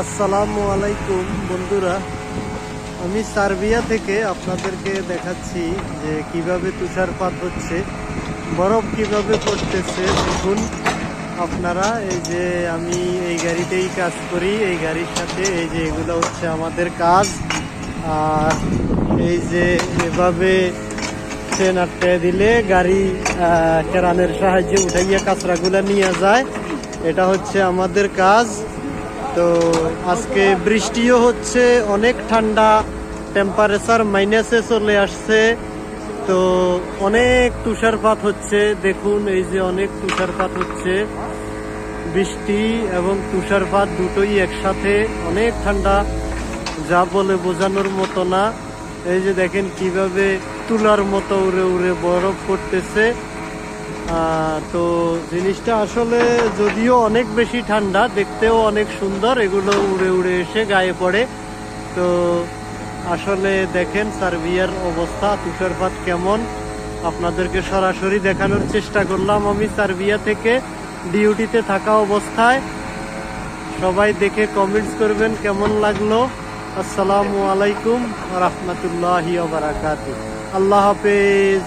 আসসালামু আলাইকুম বন্ধুরা, আমি সার্বিয়া থেকে আপনাদেরকে দেখাচ্ছি যে কিভাবে তুষারপাত হচ্ছে, বরফ কিভাবে পড়তেছে। দেখুন আপনারা, এই যে আমি এই গাড়িতেই কাজ করি, এই গাড়ির সাথে এই যে এগুলো হচ্ছে আমাদের কাজ। আর এই যে এভাবে ট্রেন আটকে দিলে গাড়ি কেরানের সাহায্যে উঠাইয়া কাঁচরাগুলা নিয়ে যায়, এটা হচ্ছে আমাদের কাজ। তো আজকে বৃষ্টিও হচ্ছে, অনেক ঠান্ডা, টেম্পারেচার মাইনাসে চলে আসছে। তো অনেক তুষারপাত হচ্ছে, দেখুন এই যে অনেক তুষারপাত হচ্ছে। বৃষ্টি এবং তুষারপাত দুটোই একসাথে, অনেক ঠান্ডা, যা বলে বোঝানোর মতো না। এই যে দেখেন কিভাবে তুলার মতো উড়ে উড়ে বরফ পড়তেছে। তো জিনিসটা আসলে যদিও অনেক বেশি ঠান্ডা, দেখতেও অনেক সুন্দর, এগুলো উড়ে উড়ে এসে গায়ে পড়ে। তো আসলে দেখেন সার্বিয়ার অবস্থা, তুষারপাত কেমন, আপনাদেরকে সরাসরি দেখানোর চেষ্টা করলাম আমি সার্বিয়া থেকে ডিউটিতে থাকা অবস্থায়। সবাই দেখে কমেন্টস করবেন কেমন লাগলো। আসসালামু আলাইকুম ওয়া রাহমাতুল্লাহি ওয়া বারাকাতুহু। আল্লাহ হাফেজ।